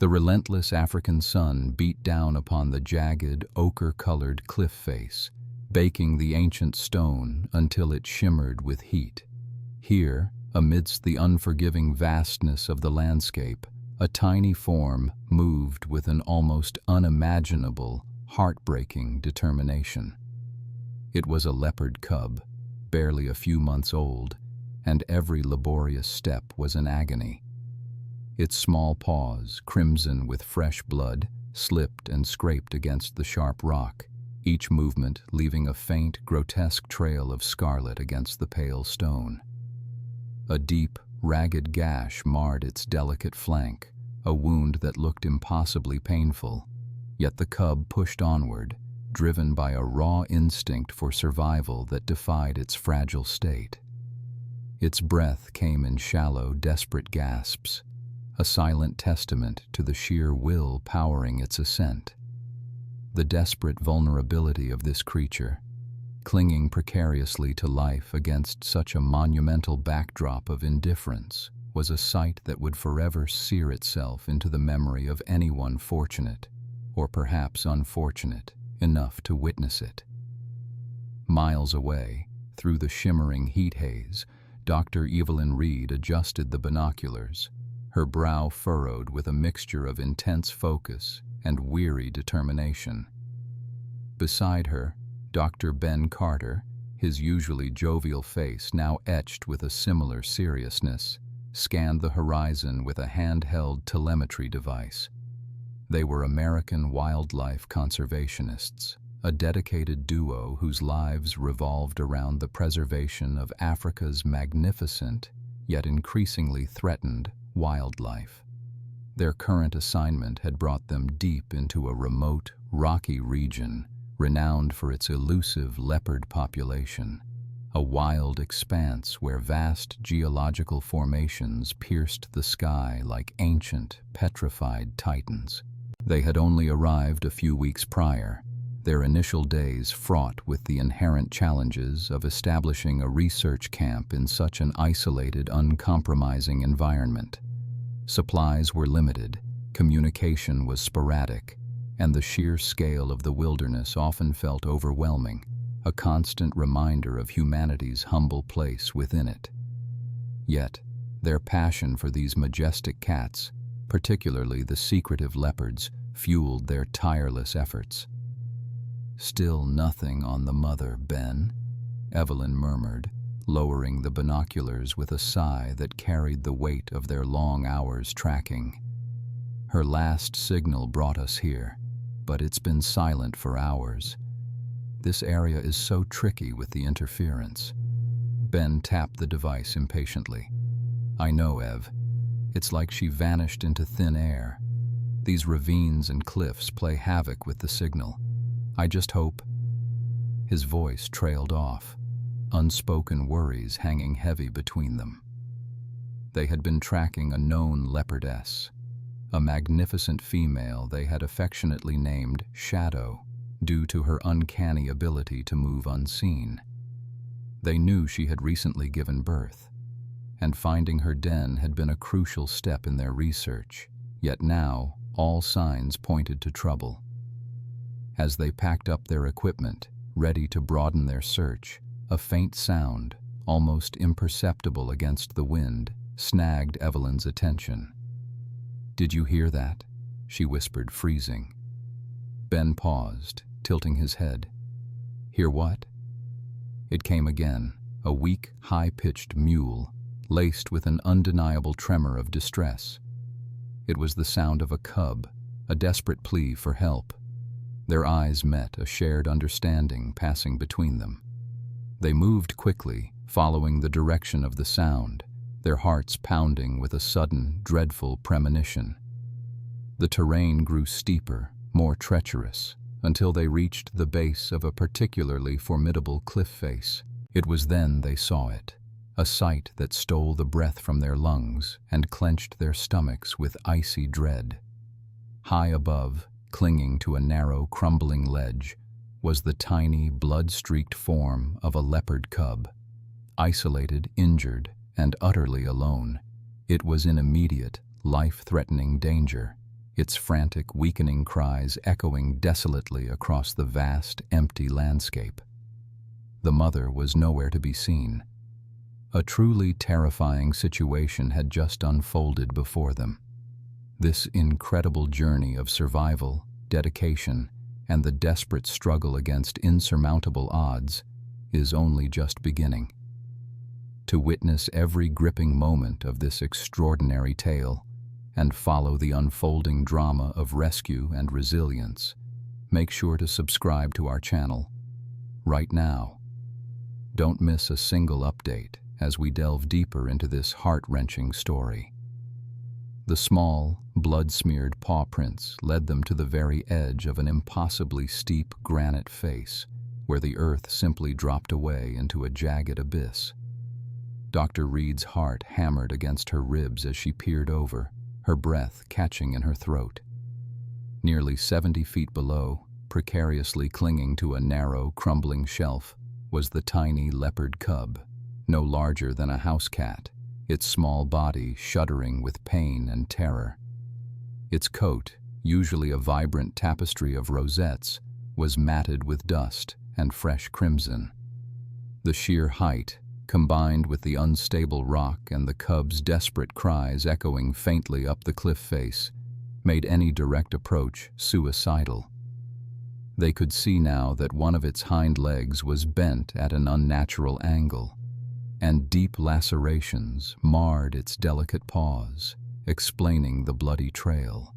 The relentless African sun beat down upon the jagged, ochre-colored cliff face, baking the ancient stone until it shimmered with heat. Here, amidst the unforgiving vastness of the landscape, a tiny form moved with an almost unimaginable, heartbreaking determination. It was a leopard cub, barely a few months old, and every laborious step was an agony. Its small paws, crimson with fresh blood, slipped and scraped against the sharp rock, each movement leaving a faint, grotesque trail of scarlet against the pale stone. A deep, ragged gash marred its delicate flank, a wound that looked impossibly painful, yet the cub pushed onward, driven by a raw instinct for survival that defied its fragile state. Its breath came in shallow, desperate gasps, a silent testament to the sheer will powering its ascent. The desperate vulnerability of this creature, clinging precariously to life against such a monumental backdrop of indifference, was a sight that would forever sear itself into the memory of anyone fortunate, or perhaps unfortunate, enough to witness it. Miles away, through the shimmering heat haze, Dr. Evelyn Reed adjusted the binoculars, her brow furrowed with a mixture of intense focus and weary determination. Beside her, Dr. Ben Carter, his usually jovial face now etched with a similar seriousness, scanned the horizon with a handheld telemetry device. They were American wildlife conservationists, a dedicated duo whose lives revolved around the preservation of Africa's magnificent, yet increasingly threatened, wildlife. Their current assignment had brought them deep into a remote, rocky region renowned for its elusive leopard population, a wild expanse where vast geological formations pierced the sky like ancient, petrified titans. They had only arrived a few weeks prior, their initial days fraught with the inherent challenges of establishing a research camp in such an isolated, uncompromising environment. Supplies were limited, communication was sporadic, and the sheer scale of the wilderness often felt overwhelming, a constant reminder of humanity's humble place within it. Yet, their passion for these majestic cats, particularly the secretive leopards, fueled their tireless efforts. "Still nothing on the mother, Ben," Evelyn murmured, lowering the binoculars with a sigh that carried the weight of their long hours tracking. "Her last signal brought us here, but it's been silent for hours. This area is so tricky with the interference." Ben tapped the device impatiently. "I know, Ev. It's like she vanished into thin air. These ravines and cliffs play havoc with the signal. I just hope—" His voice trailed off, unspoken worries hanging heavy between them. They had been tracking a known leopardess, a magnificent female they had affectionately named Shadow, due to her uncanny ability to move unseen. They knew she had recently given birth, and finding her den had been a crucial step in their research, yet now all signs pointed to trouble. As they packed up their equipment, ready to broaden their search, a faint sound, almost imperceptible against the wind, snagged Evelyn's attention. "Did you hear that?" she whispered, freezing. Ben paused, tilting his head. "Hear what?" It came again, a weak, high-pitched mewl, laced with an undeniable tremor of distress. It was the sound of a cub, a desperate plea for help. Their eyes met, a shared understanding passing between them. They moved quickly, following the direction of the sound, their hearts pounding with a sudden, dreadful premonition. The terrain grew steeper, more treacherous, until they reached the base of a particularly formidable cliff face. It was then they saw it, a sight that stole the breath from their lungs and clenched their stomachs with icy dread. High above, clinging to a narrow, crumbling ledge, was the tiny, blood-streaked form of a leopard cub. Isolated, injured, and utterly alone, it was in immediate, life-threatening danger, its frantic, weakening cries echoing desolately across the vast, empty landscape. The mother was nowhere to be seen. A truly terrifying situation had just unfolded before them. This incredible journey of survival, dedication, and the desperate struggle against insurmountable odds is only just beginning. To witness every gripping moment of this extraordinary tale and follow the unfolding drama of rescue and resilience, make sure to subscribe to our channel right now. Don't miss a single update as we delve deeper into this heart-wrenching story. The small, blood-smeared paw prints led them to the very edge of an impossibly steep granite face, where the earth simply dropped away into a jagged abyss. Dr. Reed's heart hammered against her ribs as she peered over, her breath catching in her throat. Nearly 70 feet below, precariously clinging to a narrow, crumbling shelf, was the tiny leopard cub, no larger than a house cat, its small body shuddering with pain and terror. Its coat, usually a vibrant tapestry of rosettes, was matted with dust and fresh crimson. The sheer height, combined with the unstable rock and the cub's desperate cries echoing faintly up the cliff face, made any direct approach suicidal. They could see now that one of its hind legs was bent at an unnatural angle, and deep lacerations marred its delicate paws, explaining the bloody trail.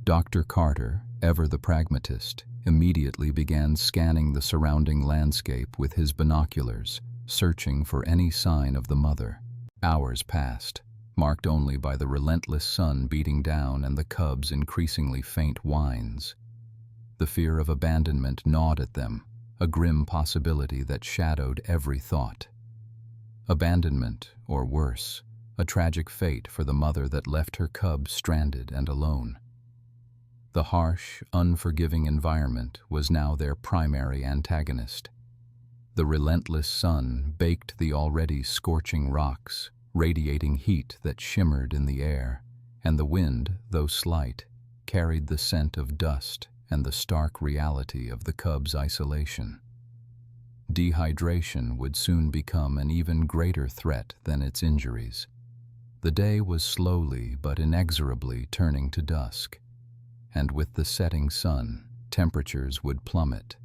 Dr. Carter, ever the pragmatist, immediately began scanning the surrounding landscape with his binoculars, searching for any sign of the mother. Hours passed, marked only by the relentless sun beating down and the cub's increasingly faint whines. The fear of abandonment gnawed at them, a grim possibility that shadowed every thought. Abandonment, or worse, a tragic fate for the mother that left her cub stranded and alone. The harsh, unforgiving environment was now their primary antagonist. The relentless sun baked the already scorching rocks, radiating heat that shimmered in the air, and the wind, though slight, carried the scent of dust and the stark reality of the cub's isolation. Dehydration would soon become an even greater threat than its injuries. The day was slowly but inexorably turning to dusk, and with the setting sun, temperatures would plummet,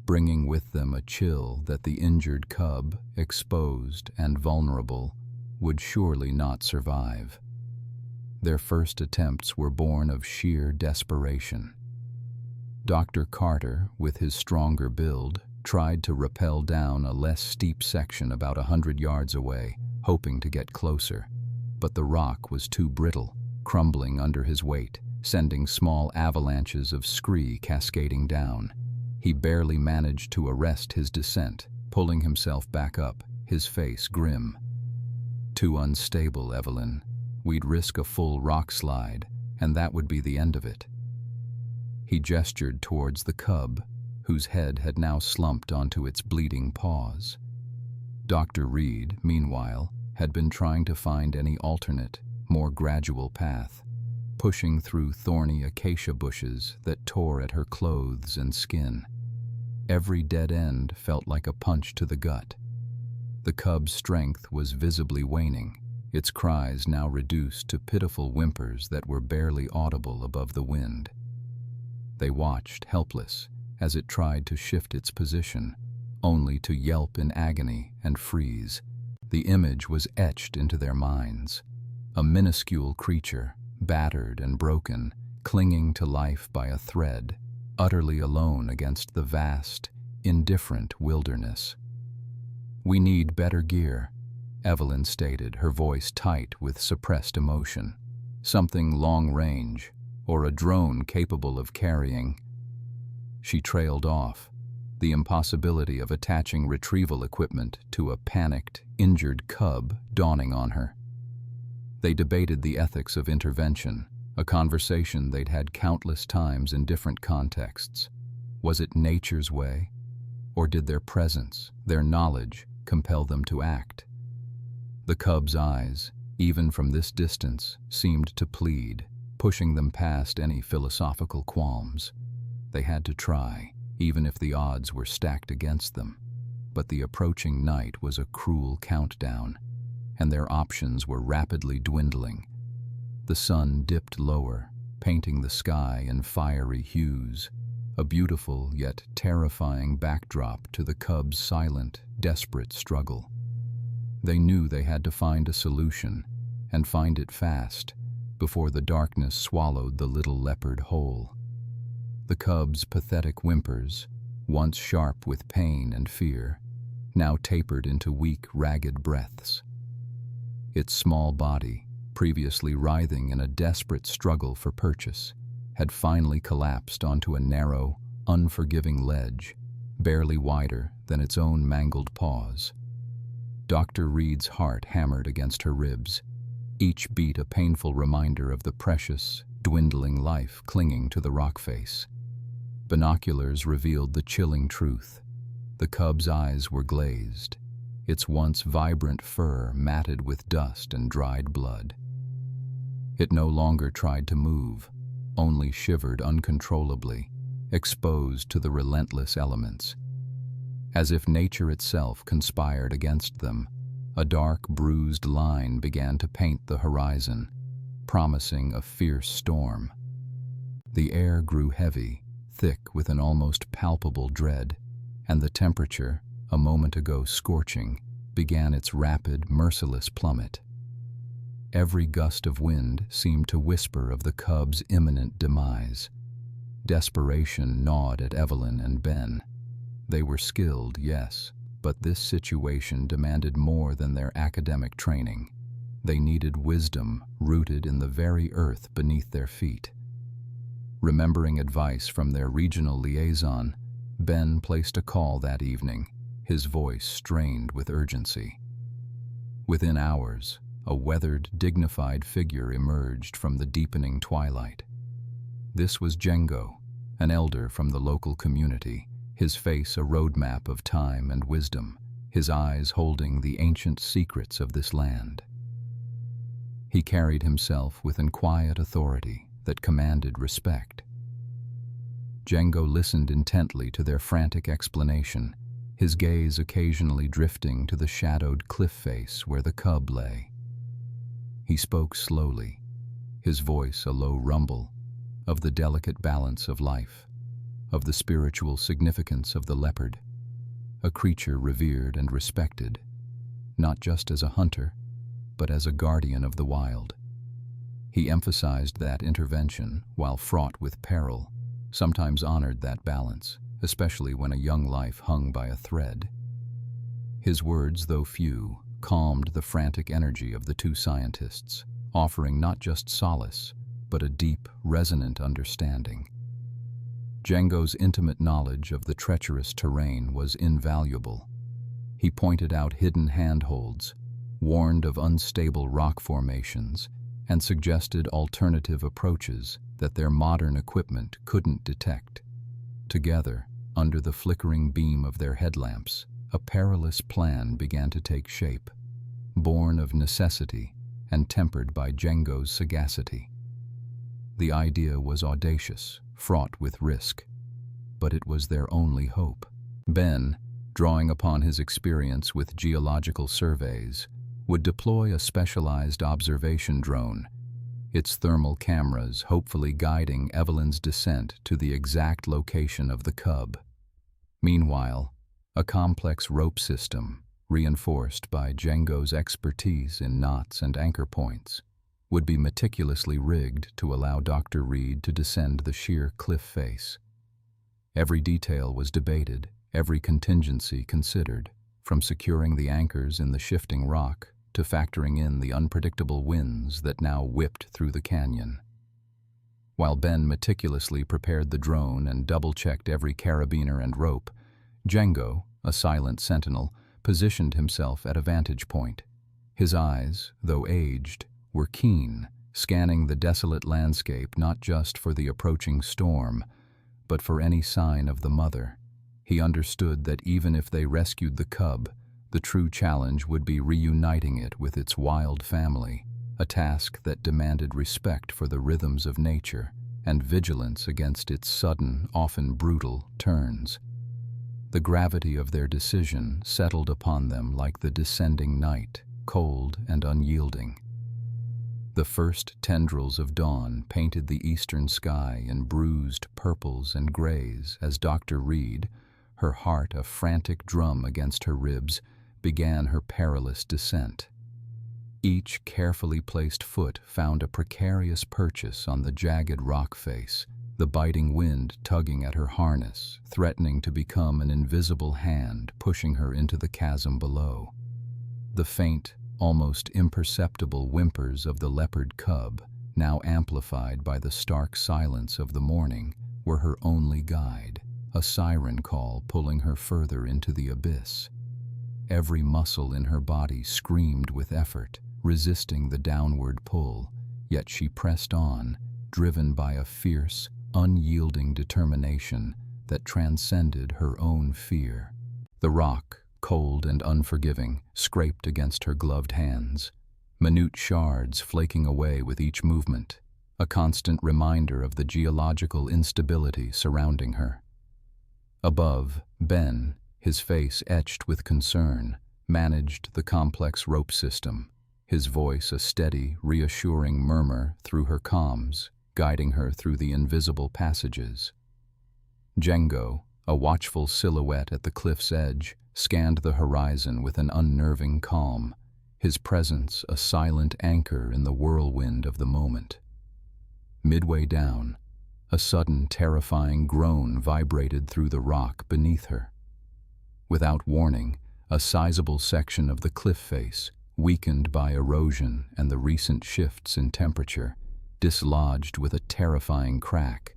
bringing with them a chill that the injured cub, exposed and vulnerable, would surely not survive. Their first attempts were born of sheer desperation. Dr. Carter, with his stronger build, tried to rappel down a less steep section about 100 yards away, hoping to get closer. But the rock was too brittle, crumbling under his weight, sending small avalanches of scree cascading down. He barely managed to arrest his descent, pulling himself back up, his face grim. "Too unstable, Evelyn. We'd risk a full rock slide, and that would be the end of it." He gestured towards the cub, whose head had now slumped onto its bleeding paws. Dr. Reed, meanwhile, had been trying to find any alternate, more gradual path, pushing through thorny acacia bushes that tore at her clothes and skin. Every dead end felt like a punch to the gut. The cub's strength was visibly waning, its cries now reduced to pitiful whimpers that were barely audible above the wind. They watched, helpless, as it tried to shift its position, only to yelp in agony and freeze. The image was etched into their minds. A minuscule creature, battered and broken, clinging to life by a thread, utterly alone against the vast, indifferent wilderness. "We need better gear," Evelyn stated, her voice tight with suppressed emotion. "Something long-range, or a drone capable of carrying." She trailed off, the impossibility of attaching retrieval equipment to a panicked, injured cub dawning on her. They debated the ethics of intervention, a conversation they'd had countless times in different contexts. Was it nature's way? Or did their presence, their knowledge, compel them to act? The cub's eyes, even from this distance, seemed to plead, pushing them past any philosophical qualms. They had to try, even if the odds were stacked against them. But the approaching night was a cruel countdown, and their options were rapidly dwindling. The sun dipped lower, painting the sky in fiery hues, a beautiful yet terrifying backdrop to the cubs' silent, desperate struggle. They knew they had to find a solution, and find it fast, before the darkness swallowed the little leopard whole. The cub's pathetic whimpers, once sharp with pain and fear, now tapered into weak, ragged breaths. Its small body, previously writhing in a desperate struggle for purchase, had finally collapsed onto a narrow, unforgiving ledge, barely wider than its own mangled paws. Dr. Reed's heart hammered against her ribs, each beat a painful reminder of the precious, dwindling life clinging to the rock face. Binoculars revealed the chilling truth. The cub's eyes were glazed, its once vibrant fur matted with dust and dried blood. It no longer tried to move, only shivered uncontrollably, exposed to the relentless elements. As if nature itself conspired against them, a dark, bruised line began to paint the horizon, promising a fierce storm. The air grew heavy, thick with an almost palpable dread, and the temperature, a moment ago scorching, began its rapid, merciless plummet. Every gust of wind seemed to whisper of the cub's imminent demise. Desperation gnawed at Evelyn and Ben. They were skilled, yes, but this situation demanded more than their academic training. They needed wisdom rooted in the very earth beneath their feet. Remembering advice from their regional liaison, Ben placed a call that evening, his voice strained with urgency. Within hours, a weathered, dignified figure emerged from the deepening twilight. This was Django, an elder from the local community, his face a roadmap of time and wisdom, his eyes holding the ancient secrets of this land. He carried himself with quiet authority that commanded respect. Django listened intently to their frantic explanation, his gaze occasionally drifting to the shadowed cliff face where the cub lay. He spoke slowly, his voice a low rumble, of the delicate balance of life, of the spiritual significance of the leopard, a creature revered and respected, not just as a hunter, but as a guardian of the wild. He emphasized that intervention, while fraught with peril, sometimes honored that balance, especially when a young life hung by a thread. His words, though few, calmed the frantic energy of the two scientists, offering not just solace, but a deep, resonant understanding. Django's intimate knowledge of the treacherous terrain was invaluable. He pointed out hidden handholds, warned of unstable rock formations, and suggested alternative approaches that their modern equipment couldn't detect. Together, under the flickering beam of their headlamps, a perilous plan began to take shape, born of necessity and tempered by Django's sagacity. The idea was audacious, fraught with risk, but it was their only hope. Ben, drawing upon his experience with geological surveys, would deploy a specialized observation drone, its thermal cameras hopefully guiding Evelyn's descent to the exact location of the cub. Meanwhile, a complex rope system, reinforced by Django's expertise in knots and anchor points, would be meticulously rigged to allow Dr. Reed to descend the sheer cliff face. Every detail was debated, every contingency considered, from securing the anchors in the shifting rock to factoring in the unpredictable winds that now whipped through the canyon. While Ben meticulously prepared the drone and double-checked every carabiner and rope, Django, a silent sentinel, positioned himself at a vantage point. His eyes, though aged, were keen, scanning the desolate landscape not just for the approaching storm, but for any sign of the mother. He understood that even if they rescued the cub, the true challenge would be reuniting it with its wild family, a task that demanded respect for the rhythms of nature and vigilance against its sudden, often brutal, turns. The gravity of their decision settled upon them like the descending night, cold and unyielding. The first tendrils of dawn painted the eastern sky in bruised purples and grays as Dr. Reed, her heart a frantic drum against her ribs, began her perilous descent. Each carefully placed foot found a precarious purchase on the jagged rock face, the biting wind tugging at her harness, threatening to become an invisible hand pushing her into the chasm below. The faint, almost imperceptible whimpers of the leopard cub, now amplified by the stark silence of the morning, were her only guide, a siren call pulling her further into the abyss. Every muscle in her body screamed with effort, resisting the downward pull, yet she pressed on, driven by a fierce, unyielding determination that transcended her own fear. The rock, cold and unforgiving, scraped against her gloved hands, minute shards flaking away with each movement, a constant reminder of the geological instability surrounding her. Above, Ben, his face etched with concern, managed the complex rope system, his voice a steady, reassuring murmur through her comms, guiding her through the invisible passages. Django, a watchful silhouette at the cliff's edge, scanned the horizon with an unnerving calm, his presence a silent anchor in the whirlwind of the moment. Midway down, a sudden terrifying groan vibrated through the rock beneath her. Without warning, a sizable section of the cliff face, weakened by erosion and the recent shifts in temperature, dislodged with a terrifying crack.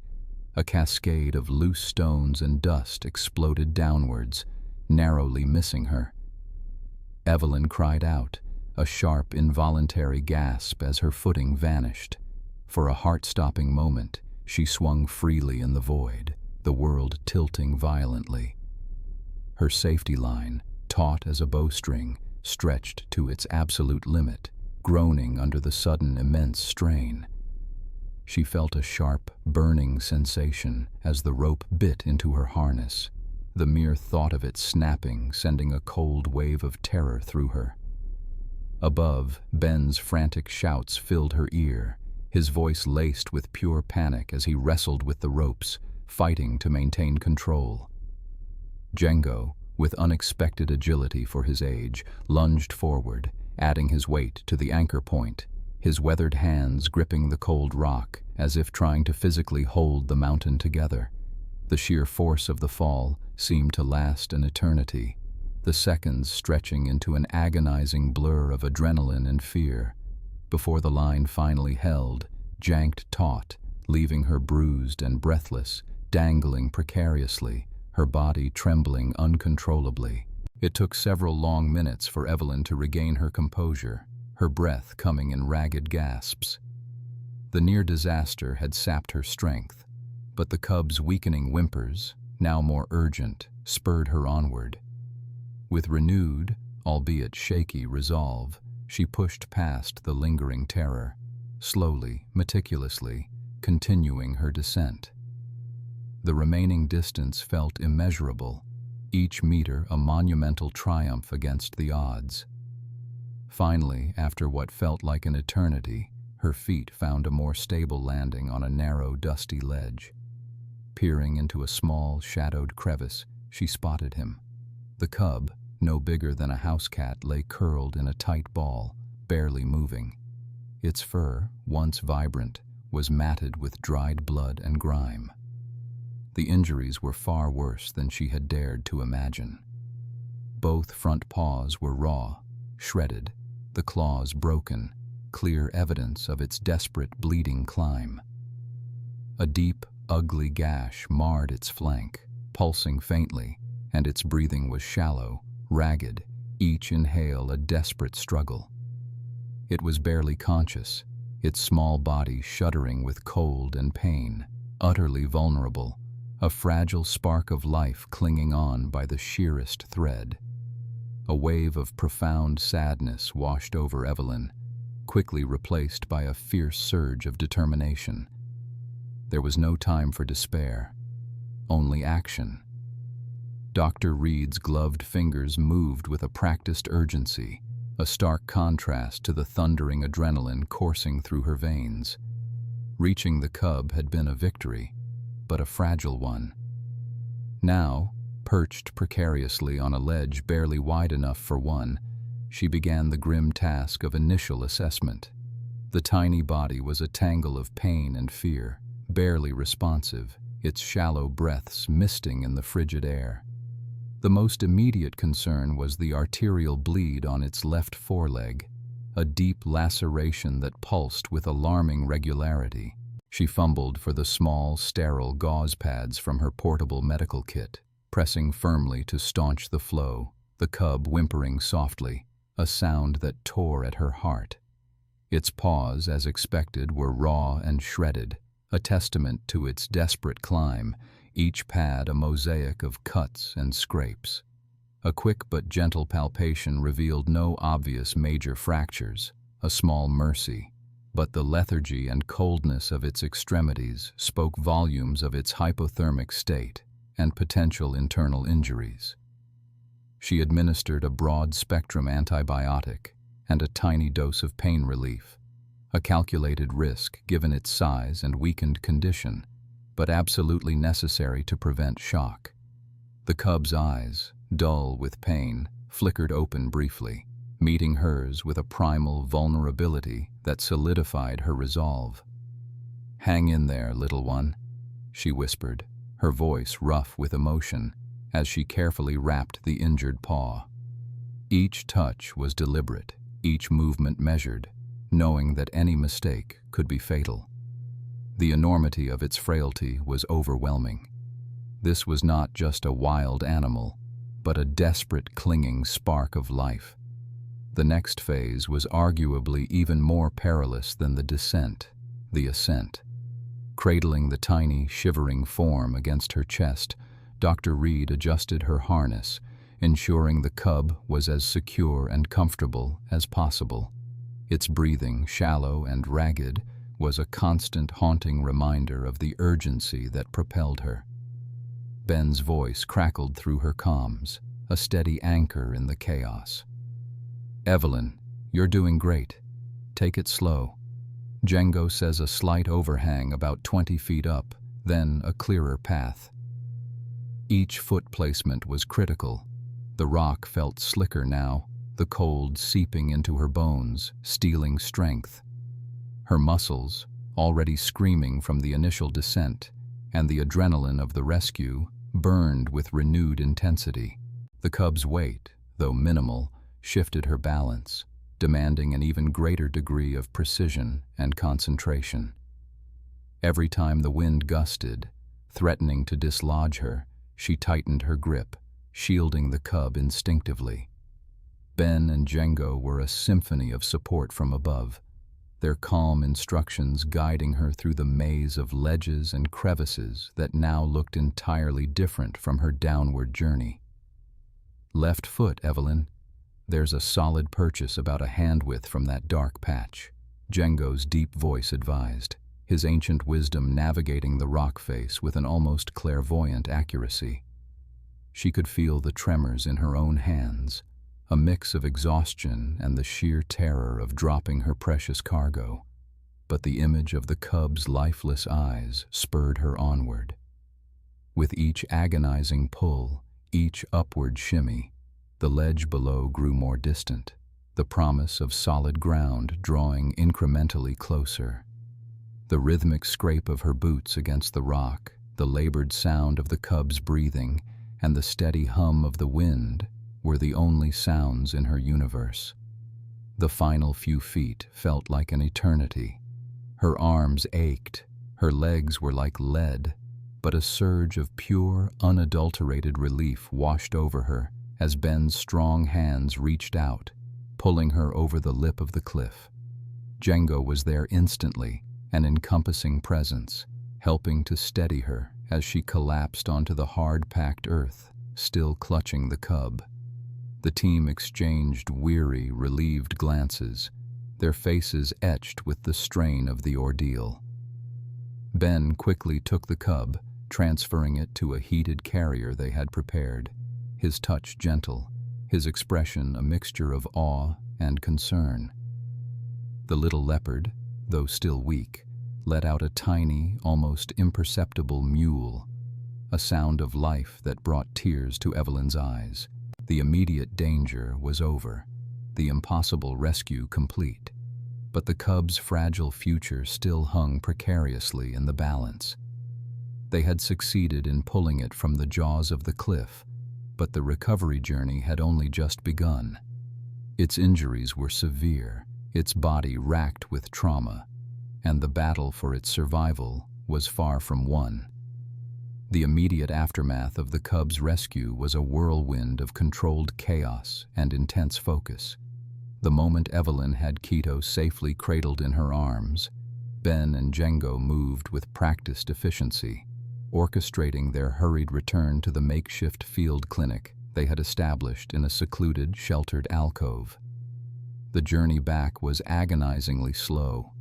A cascade of loose stones and dust exploded downwards, narrowly missing her. Evelyn cried out, a sharp, involuntary gasp as her footing vanished. For a heart-stopping moment, she swung freely in the void, the world tilting violently. Her safety line, taut as a bowstring, stretched to its absolute limit, groaning under the sudden immense strain. She felt a sharp, burning sensation as the rope bit into her harness, the mere thought of it snapping sending a cold wave of terror through her. Above, Ben's frantic shouts filled her ear, his voice laced with pure panic as he wrestled with the ropes, fighting to maintain control. Django, with unexpected agility for his age, lunged forward, adding his weight to the anchor point, his weathered hands gripping the cold rock as if trying to physically hold the mountain together. The sheer force of the fall seemed to last an eternity, the seconds stretching into an agonizing blur of adrenaline and fear. Before the line finally held, janked taut, leaving her bruised and breathless, dangling precariously, her body trembling uncontrollably. It took several long minutes for Evelyn to regain her composure, her breath coming in ragged gasps. The near disaster had sapped her strength, but the cub's weakening whimpers, now more urgent, spurred her onward. With renewed, albeit shaky, resolve, she pushed past the lingering terror, slowly, meticulously, continuing her descent. The remaining distance felt immeasurable, each meter a monumental triumph against the odds. Finally, after what felt like an eternity, her feet found a more stable landing on a narrow, dusty ledge. Peering into a small, shadowed crevice, she spotted him. The cub, no bigger than a house cat, lay curled in a tight ball, barely moving. Its fur, once vibrant, was matted with dried blood and grime. The injuries were far worse than she had dared to imagine. Both front paws were raw, shredded, the claws broken, clear evidence of its desperate bleeding climb. A deep, ugly gash marred its flank, pulsing faintly, and its breathing was shallow, ragged, each inhale a desperate struggle. It was barely conscious, its small body shuddering with cold and pain, utterly vulnerable, a fragile spark of life clinging on by the sheerest thread. A wave of profound sadness washed over Evelyn, quickly replaced by a fierce surge of determination. There was no time for despair, only action. Dr. Reed's gloved fingers moved with a practiced urgency, a stark contrast to the thundering adrenaline coursing through her veins. Reaching the cub had been a victory, but a fragile one. Now, perched precariously on a ledge barely wide enough for one, she began the grim task of initial assessment. The tiny body was a tangle of pain and fear, barely responsive, its shallow breaths misting in the frigid air. The most immediate concern was the arterial bleed on its left foreleg, a deep laceration that pulsed with alarming regularity. She fumbled for the small, sterile gauze pads from her portable medical kit, pressing firmly to staunch the flow, the cub whimpering softly, a sound that tore at her heart. Its paws, as expected, were raw and shredded, a testament to its desperate climb, each pad a mosaic of cuts and scrapes. A quick but gentle palpation revealed no obvious major fractures, a small mercy, but the lethargy and coldness of its extremities spoke volumes of its hypothermic state and potential internal injuries. She administered a broad-spectrum antibiotic and a tiny dose of pain relief, a calculated risk given its size and weakened condition, but absolutely necessary to prevent shock. The cub's eyes, dull with pain, flickered open briefly, meeting hers with a primal vulnerability that solidified her resolve. "Hang in there, little one," she whispered, her voice rough with emotion, as she carefully wrapped the injured paw. Each touch was deliberate, each movement measured, knowing that any mistake could be fatal. The enormity of its frailty was overwhelming. This was not just a wild animal, but a desperate clinging spark of life. The next phase was arguably even more perilous than the descent, the ascent. Cradling the tiny, shivering form against her chest, Dr. Reed adjusted her harness, ensuring the cub was as secure and comfortable as possible. Its breathing, shallow and ragged, was a constant haunting reminder of the urgency that propelled her. Ben's voice crackled through her comms, a steady anchor in the chaos. "Evelyn, you're doing great. Take it slow. Django says a slight overhang about 20 feet up, then a clearer path." Each foot placement was critical. The rock felt slicker now, the cold seeping into her bones, stealing strength. Her muscles, already screaming from the initial descent, and the adrenaline of the rescue, burned with renewed intensity. The cub's weight, though minimal, shifted her balance, demanding an even greater degree of precision and concentration. Every time the wind gusted, threatening to dislodge her, she tightened her grip, shielding the cub instinctively. Ben and Django were a symphony of support from above, their calm instructions guiding her through the maze of ledges and crevices that now looked entirely different from her downward journey. "Left foot, Evelyn. There's a solid purchase about a hand-width from that dark patch," Django's deep voice advised, his ancient wisdom navigating the rock face with an almost clairvoyant accuracy. She could feel the tremors in her own hands, a mix of exhaustion and the sheer terror of dropping her precious cargo, but the image of the cub's lifeless eyes spurred her onward. With each agonizing pull, each upward shimmy, the ledge below grew more distant, the promise of solid ground drawing incrementally closer. The rhythmic scrape of her boots against the rock, the labored sound of the cub's breathing, and the steady hum of the wind were the only sounds in her universe. The final few feet felt like an eternity. Her arms ached, her legs were like lead, but a surge of pure, unadulterated relief washed over her as Ben's strong hands reached out, pulling her over the lip of the cliff. Django was there instantly, an encompassing presence, helping to steady her as she collapsed onto the hard-packed earth, still clutching the cub. The team exchanged weary, relieved glances, their faces etched with the strain of the ordeal. Ben quickly took the cub, transferring it to a heated carrier they had prepared, his touch gentle, his expression a mixture of awe and concern. The little leopard, though still weak, let out a tiny, almost imperceptible mewl, a sound of life that brought tears to Evelyn's eyes. The immediate danger was over, the impossible rescue complete, but the cub's fragile future still hung precariously in the balance. They had succeeded in pulling it from the jaws of the cliff, but the recovery journey had only just begun. Its injuries were severe, its body racked with trauma, and the battle for its survival was far from won. The immediate aftermath of the cub's rescue was a whirlwind of controlled chaos and intense focus. The moment Evelyn had Quito safely cradled in her arms, Ben and Django moved with practiced efficiency, orchestrating their hurried return to the makeshift field clinic they had established in a secluded, sheltered alcove. The journey back was agonizingly slow,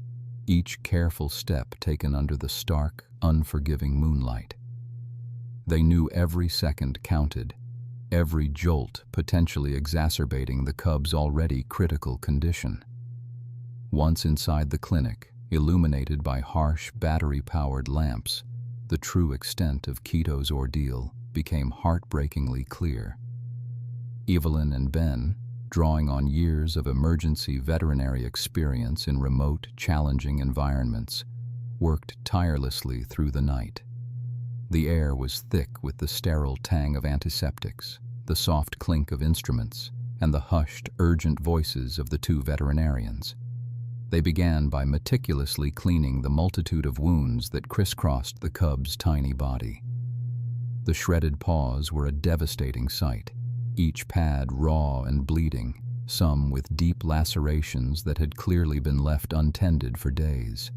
each careful step taken under the stark, unforgiving moonlight. They knew every second counted, every jolt potentially exacerbating the cub's already critical condition. Once inside the clinic, illuminated by harsh, battery-powered lamps, the true extent of Quito's ordeal became heartbreakingly clear. Evelyn and Ben, drawing on years of emergency veterinary experience in remote, challenging environments, worked tirelessly through the night. The air was thick with the sterile tang of antiseptics, the soft clink of instruments, and the hushed, urgent voices of the two veterinarians. They began by meticulously cleaning the multitude of wounds that crisscrossed the cub's tiny body. The shredded paws were a devastating sight, each pad raw and bleeding, some with deep lacerations that had clearly been left untended for days.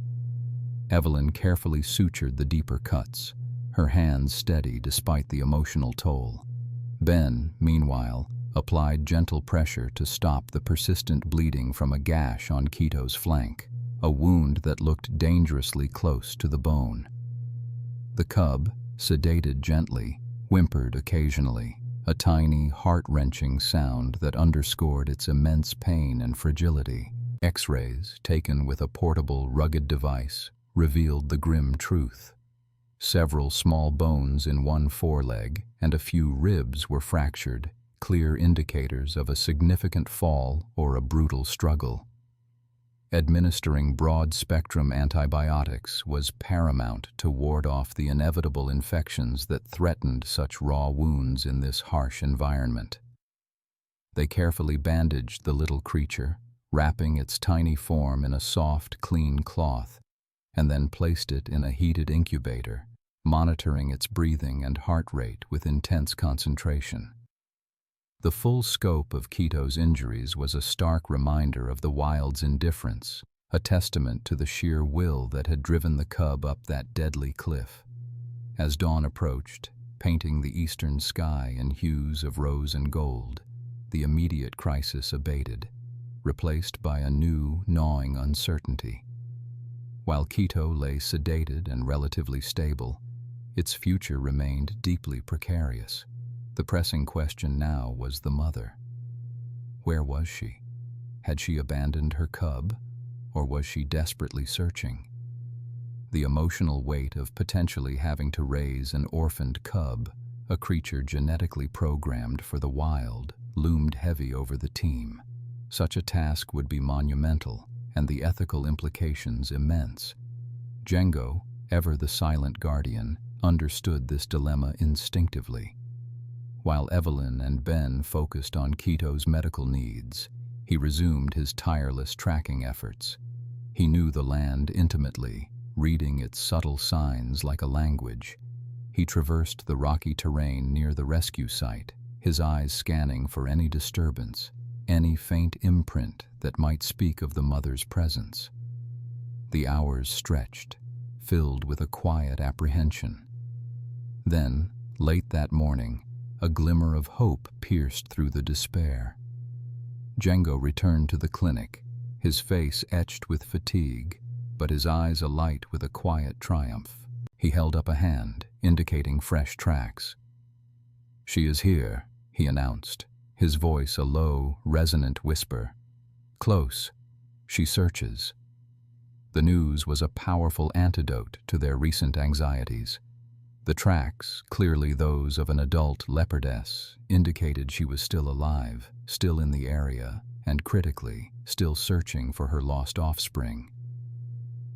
Evelyn carefully sutured the deeper cuts, her hands steady despite the emotional toll. Ben, meanwhile, applied gentle pressure to stop the persistent bleeding from a gash on Quito's flank, a wound that looked dangerously close to the bone. The cub, sedated gently, whimpered occasionally, a tiny, heart-wrenching sound that underscored its immense pain and fragility. X-rays, taken with a portable, rugged device, revealed the grim truth. Several small bones in one foreleg and a few ribs were fractured, clear indicators of a significant fall or a brutal struggle. Administering broad-spectrum antibiotics was paramount to ward off the inevitable infections that threatened such raw wounds in this harsh environment. They carefully bandaged the little creature, wrapping its tiny form in a soft, clean cloth, and then placed it in a heated incubator, monitoring its breathing and heart rate with intense concentration. The full scope of Quito's injuries was a stark reminder of the wild's indifference, a testament to the sheer will that had driven the cub up that deadly cliff. As dawn approached, painting the eastern sky in hues of rose and gold, the immediate crisis abated, replaced by a new, gnawing uncertainty. While Quito lay sedated and relatively stable, its future remained deeply precarious. The pressing question now was the mother. Where was she? Had she abandoned her cub, or was she desperately searching? The emotional weight of potentially having to raise an orphaned cub, a creature genetically programmed for the wild, loomed heavy over the team. Such a task would be monumental, and the ethical implications immense. Django, ever the silent guardian, understood this dilemma instinctively. While Evelyn and Ben focused on Quito's medical needs, he resumed his tireless tracking efforts. He knew the land intimately, reading its subtle signs like a language. He traversed the rocky terrain near the rescue site, his eyes scanning for any disturbance, any faint imprint that might speak of the mother's presence. The hours stretched, filled with a quiet apprehension. Then, late that morning, a glimmer of hope pierced through the despair. Django returned to the clinic, his face etched with fatigue, but his eyes alight with a quiet triumph. He held up a hand, indicating fresh tracks. "She is here," he announced, his voice a low, resonant whisper. "Close. She searches." The news was a powerful antidote to their recent anxieties. The tracks, clearly those of an adult leopardess, indicated she was still alive, still in the area, and critically, still searching for her lost offspring.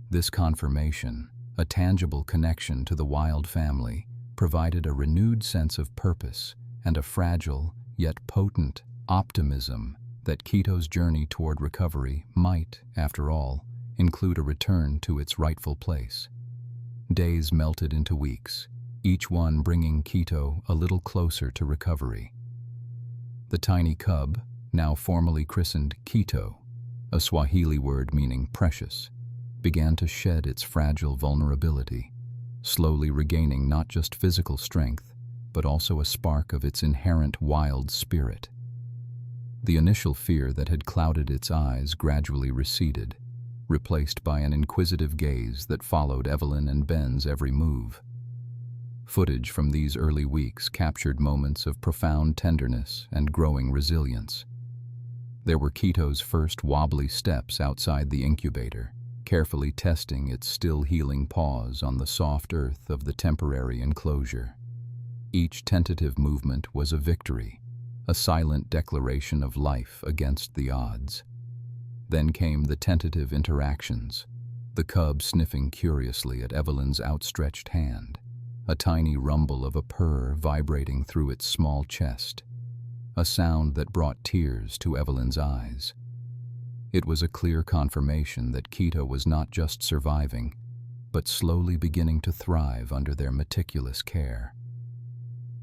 This confirmation, a tangible connection to the wild family, provided a renewed sense of purpose and a fragile, yet potent, optimism that Quito's journey toward recovery might, after all, include a return to its rightful place. Days melted into weeks, each one bringing Quito a little closer to recovery. The tiny cub, now formally christened Quito, a Swahili word meaning precious, began to shed its fragile vulnerability, slowly regaining not just physical strength, but also a spark of its inherent wild spirit. The initial fear that had clouded its eyes gradually receded, replaced by an inquisitive gaze that followed Evelyn and Ben's every move. Footage from these early weeks captured moments of profound tenderness and growing resilience. There were Quito's first wobbly steps outside the incubator, carefully testing its still-healing paws on the soft earth of the temporary enclosure. Each tentative movement was a victory, a silent declaration of life against the odds. Then came the tentative interactions, the cub sniffing curiously at Evelyn's outstretched hand, a tiny rumble of a purr vibrating through its small chest, a sound that brought tears to Evelyn's eyes. It was a clear confirmation that Quito was not just surviving, but slowly beginning to thrive under their meticulous care.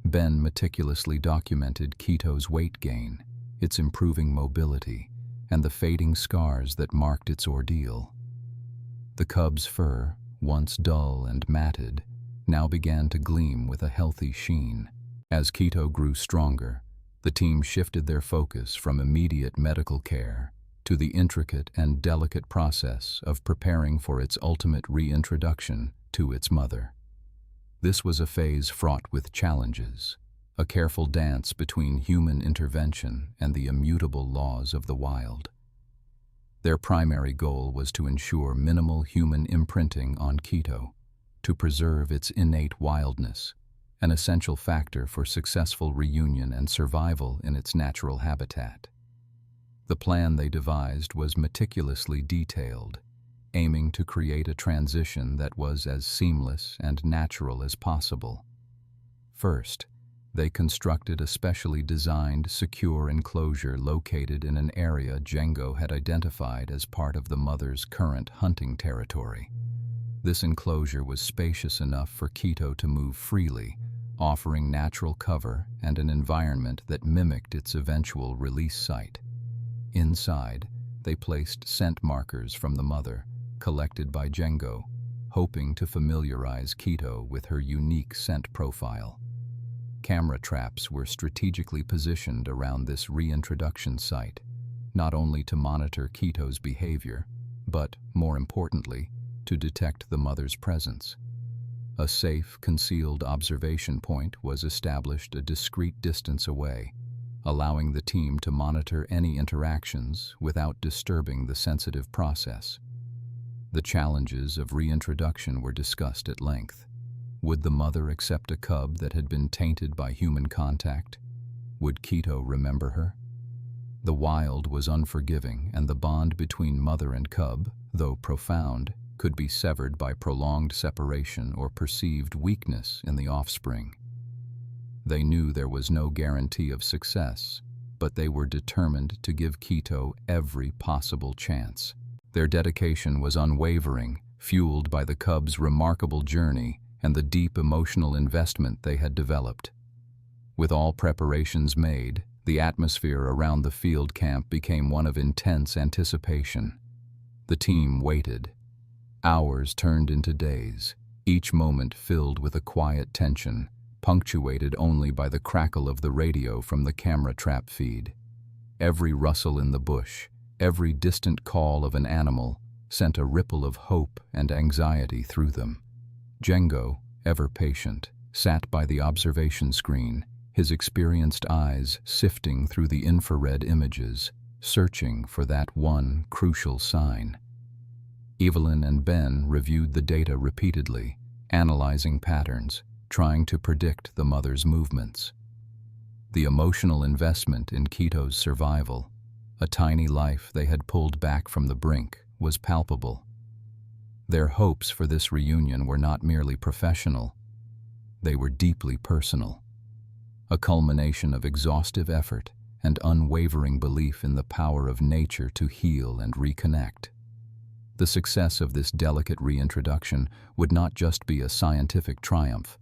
Ben meticulously documented Quito's weight gain, its improving mobility, and the fading scars that marked its ordeal. The cub's fur, once dull and matted, now began to gleam with a healthy sheen. As Quito grew stronger, the team shifted their focus from immediate medical care to the intricate and delicate process of preparing for its ultimate reintroduction to its mother. This was a phase fraught with challenges, a careful dance between human intervention and the immutable laws of the wild. Their primary goal was to ensure minimal human imprinting on Quito, to preserve its innate wildness, an essential factor for successful reunion and survival in its natural habitat. The plan they devised was meticulously detailed, aiming to create a transition that was as seamless and natural as possible. First, they constructed a specially designed, secure enclosure located in an area Django had identified as part of the mother's current hunting territory. This enclosure was spacious enough for Quito to move freely, offering natural cover and an environment that mimicked its eventual release site. Inside, they placed scent markers from the mother, collected by Django, hoping to familiarize Quito with her unique scent profile. Camera traps were strategically positioned around this reintroduction site, not only to monitor Quito's behavior, but, more importantly, to detect the mother's presence. A safe, concealed observation point was established a discreet distance away, allowing the team to monitor any interactions without disturbing the sensitive process. The challenges of reintroduction were discussed at length. Would the mother accept a cub that had been tainted by human contact? Would Quito remember her? The wild was unforgiving, and the bond between mother and cub, though profound, could be severed by prolonged separation or perceived weakness in the offspring. They knew there was no guarantee of success, but they were determined to give Quito every possible chance. Their dedication was unwavering, fueled by the cub's remarkable journey and the deep emotional investment they had developed. With all preparations made, the atmosphere around the field camp became one of intense anticipation. The team waited. Hours turned into days, each moment filled with a quiet tension, punctuated only by the crackle of the radio from the camera trap feed. Every rustle in the bush, Every distant call of an animal sent a ripple of hope and anxiety through them. Django, ever patient, sat by the observation screen, his experienced eyes sifting through the infrared images, searching for that one crucial sign. Evelyn and Ben reviewed the data repeatedly, analyzing patterns, trying to predict the mother's movements. The emotional investment in Quito's survival, a tiny life they had pulled back from the brink, was palpable. Their hopes for this reunion were not merely professional, they were deeply personal, a culmination of exhaustive effort and unwavering belief in the power of nature to heal and reconnect. The success of this delicate reintroduction would not just be a scientific triumph,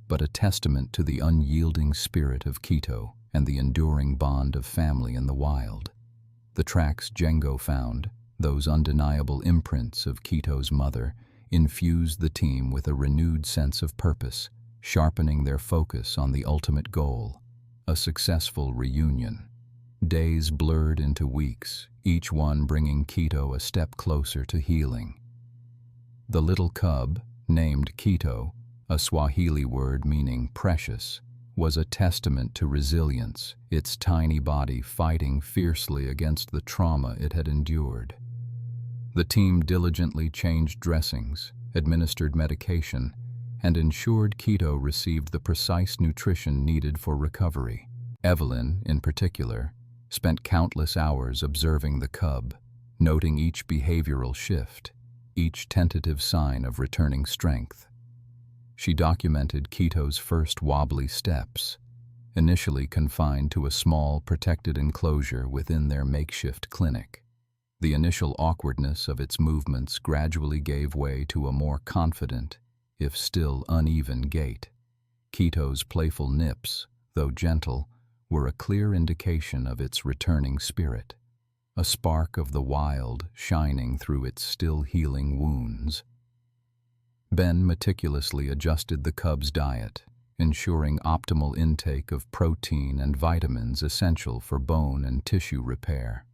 but a testament to the unyielding spirit of Quito and the enduring bond of family in the wild. The tracks Django found, those undeniable imprints of Quito's mother, infused the team with a renewed sense of purpose, sharpening their focus on the ultimate goal, a successful reunion. Days blurred into weeks, each one bringing Quito a step closer to healing. The little cub, named Quito, a Swahili word meaning precious, was a testament to resilience, its tiny body fighting fiercely against the trauma it had endured. The team diligently changed dressings, administered medication, and ensured Quito received the precise nutrition needed for recovery. Evelyn, in particular, spent countless hours observing the cub, noting each behavioral shift, each tentative sign of returning strength. She documented Quito's first wobbly steps, initially confined to a small, protected enclosure within their makeshift clinic. The initial awkwardness of its movements gradually gave way to a more confident, if still uneven, gait. Quito's playful nips, though gentle, were a clear indication of its returning spirit, a spark of the wild shining through its still healing wounds. Ben meticulously adjusted the cub's diet, ensuring optimal intake of protein and vitamins essential for bone and tissue repair.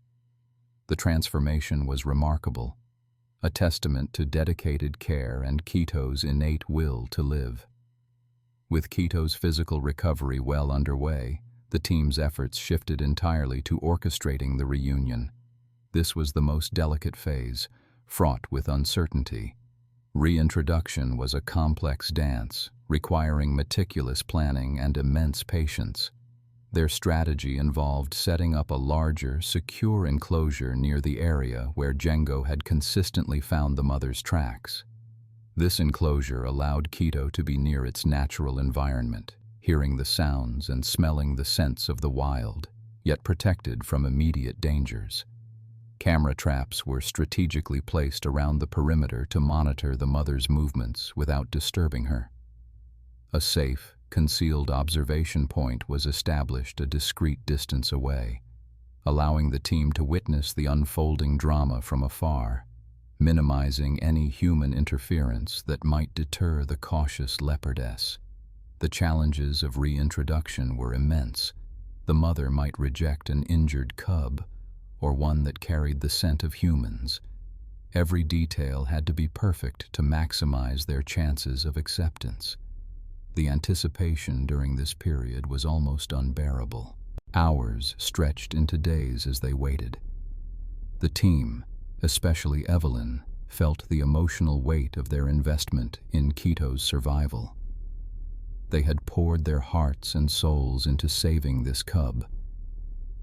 The transformation was remarkable, a testament to dedicated care and Quito's innate will to live. With Quito's physical recovery well underway, the team's efforts shifted entirely to orchestrating the reunion. This was the most delicate phase, fraught with uncertainty. Reintroduction was a complex dance, requiring meticulous planning and immense patience. Their strategy involved setting up a larger, secure enclosure near the area where Django had consistently found the mother's tracks. This enclosure allowed Quito to be near its natural environment, hearing the sounds and smelling the scents of the wild, yet protected from immediate dangers. Camera traps were strategically placed around the perimeter to monitor the mother's movements without disturbing her. A safe, concealed observation point was established a discreet distance away, allowing the team to witness the unfolding drama from afar, minimizing any human interference that might deter the cautious leopardess. The challenges of reintroduction were immense. The mother might reject an injured cub, or one that carried the scent of humans. Every detail had to be perfect to maximize their chances of acceptance. The anticipation during this period was almost unbearable. Hours stretched into days as they waited. The team, especially Evelyn, felt the emotional weight of their investment in Quito's survival. They had poured their hearts and souls into saving this cub,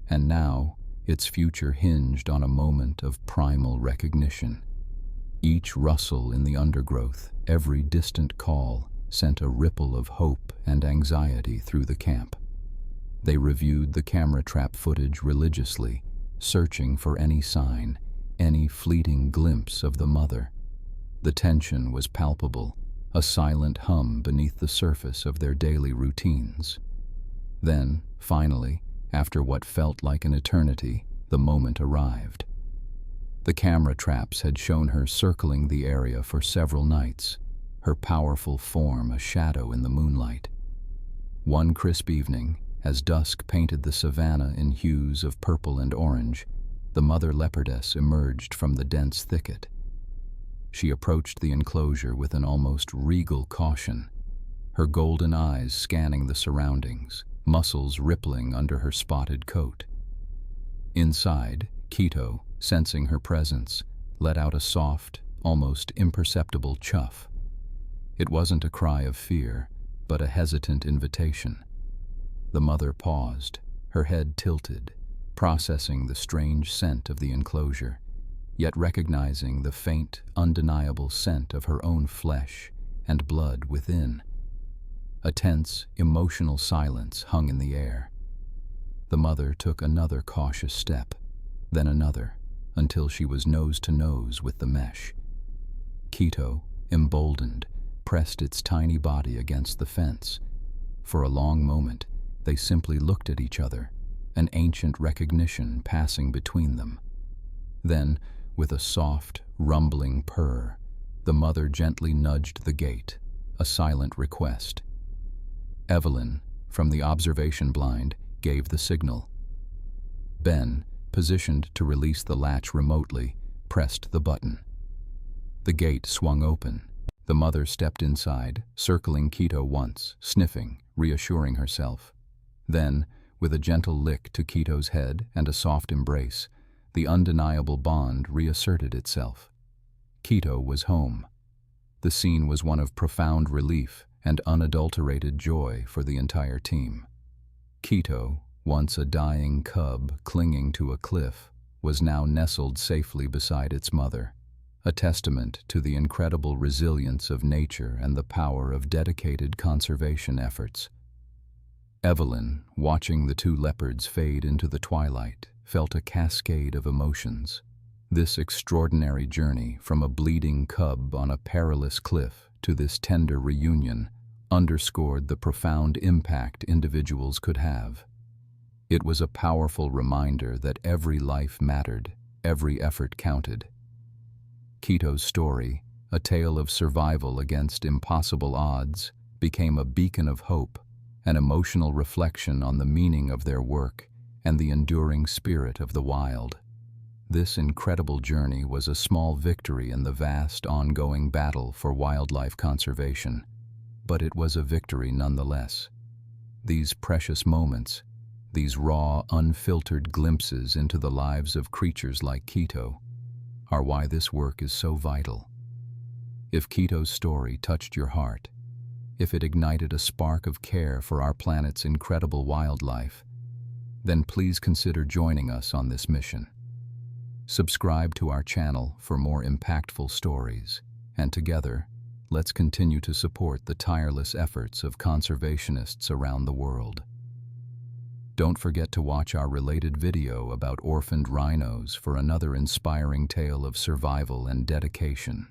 and now its future hinged on a moment of primal recognition. Each rustle in the undergrowth, every distant call, sent a ripple of hope and anxiety through the camp. They reviewed the camera trap footage religiously, searching for any sign, any fleeting glimpse of the mother. The tension was palpable, a silent hum beneath the surface of their daily routines. Then, finally, after what felt like an eternity, the moment arrived. The camera traps had shown her circling the area for several nights, her powerful form a shadow in the moonlight. One crisp evening, as dusk painted the savanna in hues of purple and orange, the mother leopardess emerged from the dense thicket. She approached the enclosure with an almost regal caution, her golden eyes scanning the surroundings, muscles rippling under her spotted coat. Inside, Quito, sensing her presence, let out a soft, almost imperceptible chuff. It wasn't a cry of fear, but a hesitant invitation. The mother paused, her head tilted, processing the strange scent of the enclosure, yet recognizing the faint, undeniable scent of her own flesh and blood within. A tense, emotional silence hung in the air. The mother took another cautious step, then another, until she was nose to nose with the mesh. Quito, emboldened, pressed its tiny body against the fence. For a long moment, they simply looked at each other, an ancient recognition passing between them. Then, with a soft, rumbling purr, the mother gently nudged the gate, a silent request. Evelyn, from the observation blind, gave the signal. Ben, positioned to release the latch remotely, pressed the button. The gate swung open. The mother stepped inside, circling Quito once, sniffing, reassuring herself. Then, with a gentle lick to Quito's head and a soft embrace, the undeniable bond reasserted itself. Quito was home. The scene was one of profound relief and unadulterated joy for the entire team. Quito, once a dying cub clinging to a cliff, was now nestled safely beside its mother, a testament to the incredible resilience of nature and the power of dedicated conservation efforts. Evelyn, watching the two leopards fade into the twilight, felt a cascade of emotions. This extraordinary journey from a bleeding cub on a perilous cliff to this tender reunion underscored the profound impact individuals could have. It was a powerful reminder that every life mattered, every effort counted. Quito's story, a tale of survival against impossible odds, became a beacon of hope, an emotional reflection on the meaning of their work and the enduring spirit of the wild. This incredible journey was a small victory in the vast ongoing battle for wildlife conservation, but it was a victory nonetheless. These precious moments, these raw, unfiltered glimpses into the lives of creatures like Quito, are why this work is so vital. If Quito's story touched your heart, if it ignited a spark of care for our planet's incredible wildlife, then please consider joining us on this mission. Subscribe to our channel for more impactful stories, and together, let's continue to support the tireless efforts of conservationists around the world. Don't forget to watch our related video about orphaned rhinos for another inspiring tale of survival and dedication.